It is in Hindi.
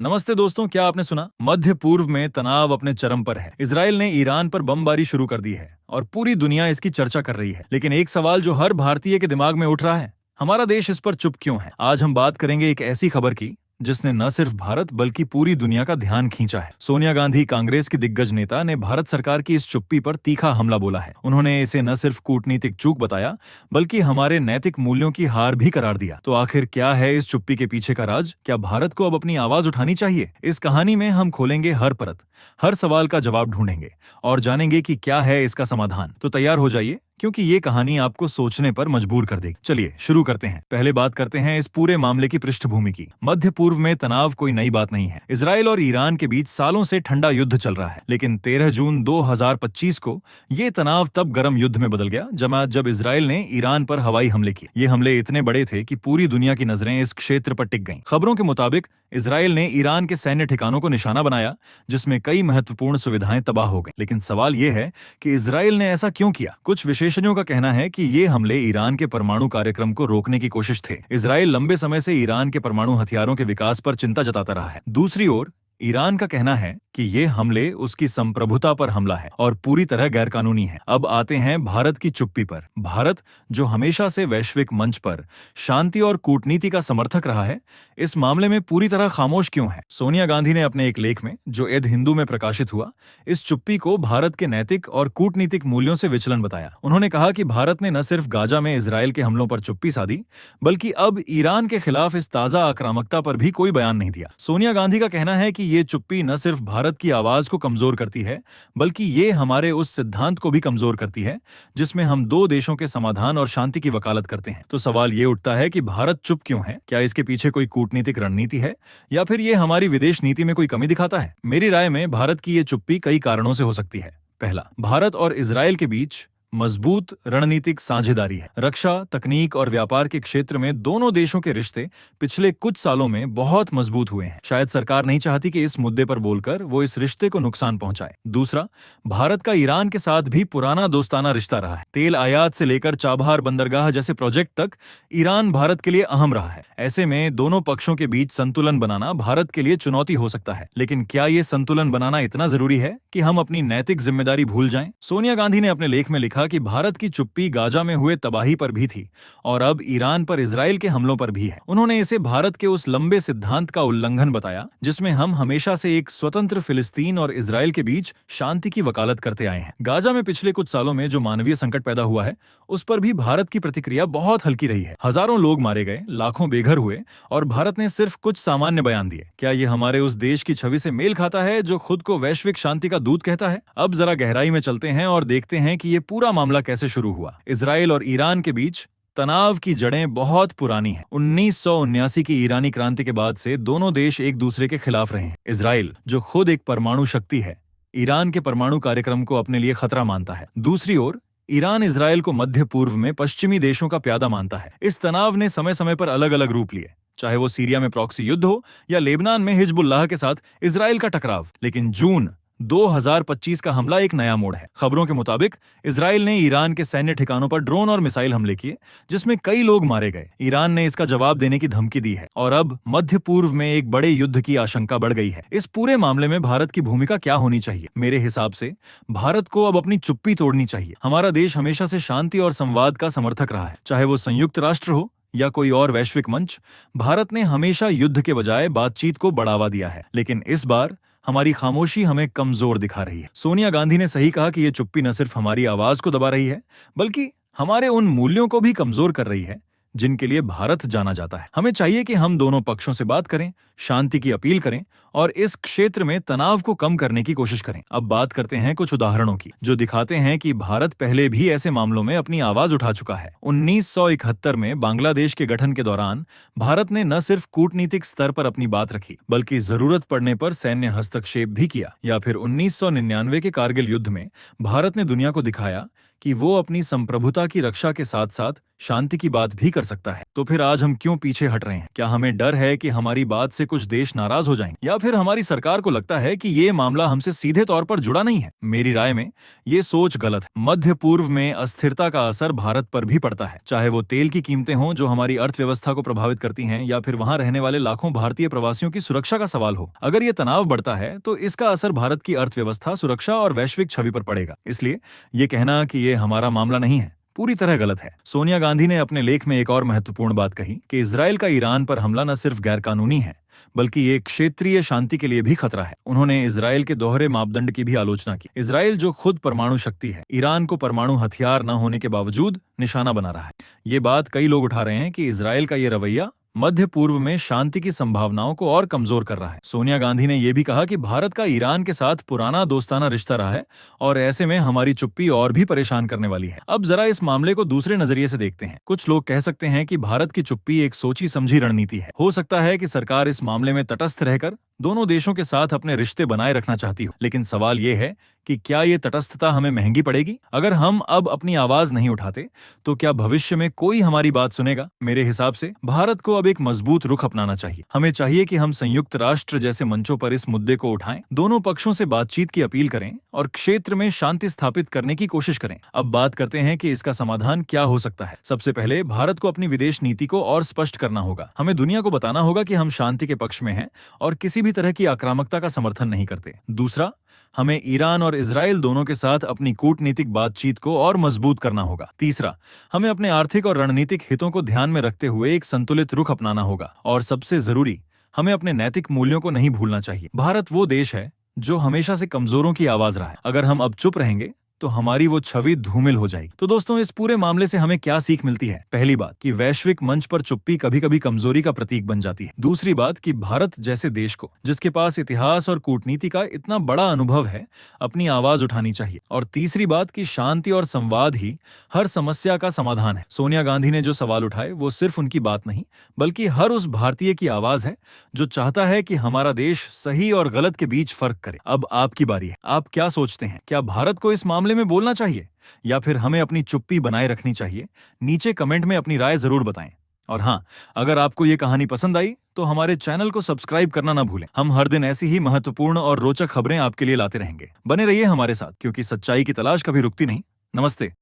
नमस्ते दोस्तों, क्या आपने सुना? मध्य पूर्व में तनाव अपने चरम पर है। इजराइल ने ईरान पर बमबारी शुरू कर दी है और पूरी दुनिया इसकी चर्चा कर रही है। लेकिन एक सवाल जो हर भारतीय के दिमाग में उठ रहा है, हमारा देश इस पर चुप क्यों है? आज हम बात करेंगे एक ऐसी खबर की जिसने न सिर्फ भारत बल्कि पूरी दुनिया का ध्यान खींचा है। सोनिया गांधी, कांग्रेस की दिग्गज नेता, ने भारत सरकार की इस चुप्पी पर तीखा हमला बोला है। उन्होंने इसे न सिर्फ कूटनीतिक चूक बताया बल्कि हमारे नैतिक मूल्यों की हार भी करार दिया। तो आखिर क्या है इस चुप्पी के पीछे का राज? क्या भारत को अब अपनी आवाज उठानी चाहिए? इस कहानी में हम खोलेंगे हर परत, हर सवाल का जवाब ढूंढेंगे और जानेंगे कि क्या है इसका समाधान। तो तैयार हो जाइए, क्योंकि ये कहानी आपको सोचने पर मजबूर कर देगी। चलिए शुरू करते हैं। पहले बात करते हैं इस पूरे मामले की पृष्ठभूमि की। मध्य पूर्व में तनाव कोई नई बात नहीं है। इजराइल और ईरान के बीच सालों से ठंडा युद्ध चल रहा है, लेकिन 13 जून 2025 को ये तनाव तब गर्म युद्ध में बदल गया जब इजराइल ने ईरान पर हवाई हमले किए। ये हमले इतने बड़े थे कि पूरी दुनिया की नजरें इस क्षेत्र पर टिक गईं। खबरों के मुताबिक इजराइल ने ईरान के सैन्य ठिकानों को निशाना बनाया, जिसमें कई महत्वपूर्ण सुविधाएं तबाह हो गईं। लेकिन सवाल यह है कि इजराइल ने ऐसा क्यों किया? कुछ विशेषज्ञों का कहना है कि ये हमले ईरान के परमाणु कार्यक्रम को रोकने की कोशिश थे। इजराइल लंबे समय से ईरान के परमाणु हथियारों के विकास पर चिंता जताता रहा है। दूसरी ओर ईरान का कहना है कि ये हमले उसकी संप्रभुता पर हमला है और पूरी तरह गैरकानूनी है। अब आते हैं भारत की चुप्पी पर। भारत, जो हमेशा से वैश्विक मंच पर शांति और कूटनीति का समर्थक रहा है, इस मामले में पूरी तरह खामोश क्यों है? सोनिया गांधी ने अपने एक लेख में, जो एद हिंदू में प्रकाशित हुआ, इस चुप्पी को भारत के नैतिक और कूटनीतिक मूल्यों से विचलन बताया। उन्होंने कहा कि भारत ने न सिर्फ गाजा में इजराइल के हमलों पर चुप्पी साधी, बल्कि अब ईरान के खिलाफ इस ताजा आक्रामकता पर भी कोई बयान नहीं दिया। सोनिया गांधी का कहना है कि ये चुप्पी न सिर्फ भारत की आवाज को कमजोर करती है, बल्कि ये हमारे उस सिद्धांत को भी कमजोर करती है जिसमें हम दो देशों के समाधान और शांति की वकालत करते हैं। तो सवाल ये उठता है कि भारत चुप क्यों है? क्या इसके पीछे कोई कूटनीतिक रणनीति है या फिर ये हमारी विदेश नीति में कोई कमी दिखाता है? मेरी राय में भारत की ये चुप्पी कई कारणों से हो सकती है। पहला, भारत और इजराइल के बीच मजबूत रणनीतिक साझेदारी है। रक्षा, तकनीक और व्यापार के क्षेत्र में दोनों देशों के रिश्ते पिछले कुछ सालों में बहुत मजबूत हुए हैं। शायद सरकार नहीं चाहती कि इस मुद्दे पर बोलकर वो इस रिश्ते को नुकसान पहुंचाए। दूसरा, भारत का ईरान के साथ भी पुराना दोस्ताना रिश्ता रहा है। तेल आयात से लेकर चाबहार बंदरगाह जैसे प्रोजेक्ट तक ईरान भारत के लिए अहम रहा है। ऐसे में दोनों पक्षों के बीच संतुलन बनाना भारत के लिए चुनौती हो सकता है। लेकिन क्या ये संतुलन बनाना इतना जरूरी है कि हम अपनी नैतिक जिम्मेदारी भूल जाएं? सोनिया गांधी ने अपने लेख में लिखा कि भारत की चुप्पी गाजा में हुए तबाही पर भी थी और अब ईरान पर इजराइल के हमलों पर भी है। उन्होंने इसे भारत के उस लंबे सिद्धांत का उल्लंघन बताया जिसमें हम हमेशा से एक स्वतंत्र फिलिस्तीन और इजराइल के बीच शांति की वकालत करते आए हैं। गाजा में पिछले कुछ सालों में जो मानवीय संकट पैदा हुआ है, उस पर भी भारत की प्रतिक्रिया बहुत हल्की रही है। हजारों लोग मारे गए, लाखों बेघर हुए और भारत ने सिर्फ कुछ सामान्य बयान दिए। क्या ये हमारे उस देश की छवि से मेल खाता है जो खुद को वैश्विक शांति का दूत कहता है? अब जरा गहराई में चलते हैं और देखते हैं कि ये पूरा मामला कैसे शुरू हुआ। इजराइल और ईरान के बीच तनाव की जड़ें बहुत पुरानी हैं। 1979 की ईरानी क्रांति के बाद से दोनों देश एक दूसरे के खिलाफ रहे हैं। इजराइल, जो खुद एक परमाणु शक्ति है, ईरान के परमाणु कार्यक्रम को अपने लिए खतरा मानता है। दूसरी ओर ईरान इजराइल को मध्य पूर्व में पश्चिमी देशों का प्यादा मानता है। इस तनाव ने समय समय पर अलग अलग रूप लिए, चाहे वो सीरिया में प्रॉक्सी युद्ध हो या लेबनान में हिजबुल्लाह के साथ इजराइल का टकराव। लेकिन जून 2025 का हमला एक नया मोड़ है। खबरों के मुताबिक इजराइल ने ईरान के सैन्य ठिकानों पर ड्रोन और मिसाइल हमले किए, जिसमें कई लोग मारे गए। ईरान ने इसका जवाब देने की धमकी दी है और अब मध्य पूर्व में एक बड़े युद्ध की आशंका बढ़ गई है। इस पूरे मामले में भारत की भूमिका क्या होनी चाहिए? मेरे हिसाब से भारत को अब अपनी चुप्पी तोड़नी चाहिए। हमारा देश हमेशा से शांति और संवाद का समर्थक रहा है, चाहे वो संयुक्त राष्ट्र हो या कोई और वैश्विक मंच। भारत ने हमेशा युद्ध के बजाय बातचीत को बढ़ावा दिया है, लेकिन इस बार हमारी खामोशी हमें कमजोर दिखा रही है। सोनिया गांधी ने सही कहा कि ये चुप्पी न सिर्फ हमारी आवाज को दबा रही है, बल्कि हमारे उन मूल्यों को भी कमजोर कर रही है जिनके लिए भारत जाना जाता है। हमें चाहिए कि हम दोनों पक्षों से बात करें, शांति की अपील करें और इस क्षेत्र में तनाव को कम करने की कोशिश करें। अब बात करते हैं कुछ उदाहरणों की, जो दिखाते हैं कि भारत पहले भी ऐसे मामलों में अपनी आवाज उठा चुका है। 1971 में बांग्लादेश के गठन के दौरान भारत ने न सिर्फ कूटनीतिक स्तर पर अपनी बात रखी, बल्कि जरूरत पड़ने पर सैन्य हस्तक्षेप भी किया। या फिर 1999 के कारगिल युद्ध में भारत ने दुनिया को दिखाया कि वो अपनी संप्रभुता की रक्षा के साथ साथ शांति की बात भी कर सकता है। तो फिर आज हम क्यों पीछे हट रहे हैं? क्या हमें डर है कि हमारी बात से कुछ देश नाराज हो जाएं? या फिर हमारी सरकार को लगता है कि ये मामला हमसे सीधे तौर पर जुड़ा नहीं है? मेरी राय में ये सोच गलत है। मध्य पूर्व में अस्थिरता का असर भारत पर भी पड़ता है, चाहे वो तेल की कीमतें हों जो हमारी अर्थव्यवस्था को प्रभावित करती हैं, या फिर वहां रहने वाले लाखों भारतीय प्रवासियों की सुरक्षा का सवाल हो। अगर ये तनाव बढ़ता है तो इसका असर भारत की अर्थव्यवस्था, सुरक्षा और वैश्विक छवि पर पड़ेगा। इसलिए ये कहना कि ये हमारा मामला नहीं है पूरी तरह गलत है। सोनिया गांधी ने अपने लेख में एक और महत्वपूर्ण बात कही कि इजरायल का ईरान पर हमला न सिर्फ गैरकानूनी है, बल्कि ये क्षेत्रीय शांति के लिए भी खतरा है। उन्होंने इजरायल के दोहरे मापदंड की भी आलोचना की। इजरायल जो खुद परमाणु शक्ति है, ईरान को परमाणु हथियार न होने के बावजूद निशाना बना रहा है। ये बात कई लोग उठा रहे हैं कि इजरायल का ये रवैया मध्य पूर्व में शांति की संभावनाओं को और कमजोर कर रहा है। सोनिया गांधी ने यह भी कहा कि भारत का ईरान के साथ पुराना दोस्ताना रिश्ता रहा है और ऐसे में हमारी चुप्पी और भी परेशान करने वाली है। अब जरा इस मामले को दूसरे नजरिए से देखते हैं। कुछ लोग कह सकते हैं कि भारत की चुप्पी एक सोची समझी रणनीति है। हो सकता है कि सरकार इस मामले में तटस्थ रहकर दोनों देशों के साथ अपने रिश्ते बनाए रखना चाहती हो, लेकिन सवाल यह है कि क्या ये तटस्थता हमें महंगी पड़ेगी? अगर हम अब अपनी आवाज नहीं उठाते तो क्या भविष्य में कोई हमारी बात सुनेगा? मेरे हिसाब से भारत को अब एक मजबूत रुख अपनाना चाहिए। हमें चाहिए कि हम संयुक्त राष्ट्र जैसे मंचों पर इस मुद्दे को उठाएं, दोनों पक्षों से बातचीत की अपील करें और क्षेत्र में शांति स्थापित करने की कोशिश करें। अब बात करते हैं कि इसका समाधान क्या हो सकता है। सबसे पहले भारत को अपनी विदेश नीति को और स्पष्ट करना होगा। हमें दुनिया को बताना होगा कि हम शांति के पक्ष में हैं और किसी भी तरह की आक्रामकता का समर्थन नहीं करते। दूसरा, हमें ईरान और इजरायल दोनों के साथ अपनी कूटनीतिक बातचीत को और मजबूत करना होगा। तीसरा, हमें अपने आर्थिक और रणनीतिक हितों को ध्यान में रखते हुए एक संतुलित रुख अपनाना होगा। और सबसे जरूरी, हमें अपने नैतिक मूल्यों को नहीं भूलना चाहिए। भारत वो देश है जो हमेशा से कमजोरों की आवाज रहा है। अगर हम अब चुप रहेंगे तो हमारी वो छवि धूमिल हो जाएगी। तो दोस्तों, इस पूरे मामले से हमें क्या सीख मिलती है? पहली बात कि वैश्विक मंच पर चुप्पी कभी कभी कमजोरी का प्रतीक बन जाती है। दूसरी बात कि भारत जैसे देश को, जिसके पास इतिहास और कूटनीति का इतना बड़ा अनुभव है, अपनी आवाज उठानी चाहिए। और तीसरी बात कि शांति और संवाद ही हर समस्या का समाधान है। सोनिया गांधी ने जो सवाल उठाए वो सिर्फ उनकी बात नहीं, बल्कि हर उस भारतीय की आवाज है जो चाहता है कि हमारा देश सही और गलत के बीच फर्क करे। अब आपकी बारी है। आप क्या सोचते हैं? क्या भारत को इस मामले में बोलना चाहिए या फिर हमें अपनी चुप्पी बनाए रखनी चाहिए? नीचे कमेंट में अपनी राय जरूर बताएं। और हाँ, अगर आपको ये कहानी पसंद आई तो हमारे चैनल को सब्सक्राइब करना ना भूलें। हम हर दिन ऐसी ही महत्वपूर्ण और रोचक खबरें आपके लिए लाते रहेंगे। बने रहिए हमारे साथ, क्योंकि सच्चाई की तलाश कभी रुकती नहीं। नमस्ते।